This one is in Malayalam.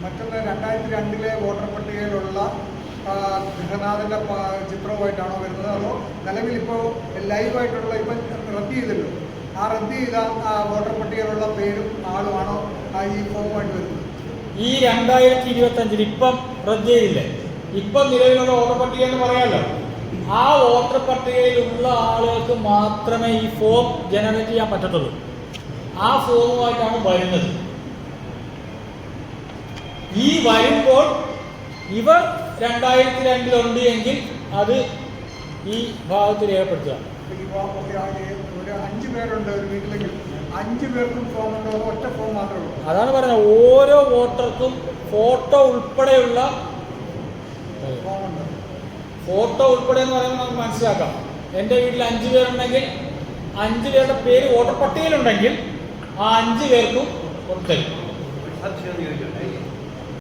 മറ്റൊന്ന് 2002 വോട്ടർ പട്ടികയിലുള്ള ഗൃഹനാഥൻ്റെ ചിത്രവുമായിട്ടാണോ വരുന്നത്, അതോ നിലവിൽ ഇപ്പോൾ ലൈവായിട്ടുള്ള ഇപ്പം റദ്ദ് ചെയ്തല്ലോ, ആ റദ്ദ് ചെയ്ത വോട്ടർ പട്ടികയിലുള്ള പേരും ആളുമാണോ ഈ ഫോമുമായിട്ട് വരുന്നത്? ഈ 2025 ഇപ്പം റദ്ദ് ചെയ്തില്ലേ, ഇപ്പം നിലവിലുള്ള വോട്ടർ പട്ടിക എന്ന് പറയാമല്ലോ, ആ വോട്ടർ പട്ടികയിലുള്ള ആളുകൾക്ക് മാത്രമേ ഈ ഫോം ജനറേറ്റ് ചെയ്യാൻ പറ്റത്തുള്ളൂ. ആ ഫോമുമായിട്ടാണ് വരുന്നത്. ഈ വരുമ്പോൾ ഇവർ 2002 ഉണ്ട് എങ്കിൽ അത് ഈ ഭാഗത്ത് രേഖപ്പെടുത്തുക. ഒരു 5 പേരുണ്ട് ഒരു വീട്ടിലെങ്കിൽ 5 പേർക്കും ഫോം ഉണ്ടോ, ഒറ്റ ഫോം മാത്രമേ ഉള്ളൂ? അതാണ് പറയുന്നത്, ഓരോ വോട്ടർക്കും ഫോട്ടോ ഉൾപ്പെടെയുള്ള ഫോമുണ്ട്. ഫോട്ടോ ഉൾപ്പെടെ എന്ന് പറയുമ്പോൾ നമുക്ക് മനസ്സിലാക്കാം. എൻ്റെ വീട്ടിൽ 5 പേരുണ്ടെങ്കിൽ 5 പേരുടെ പേര് വോട്ടർ പട്ടികയിലുണ്ടെങ്കിൽ ആ 5 പേർക്കും കൊടുത്തരും.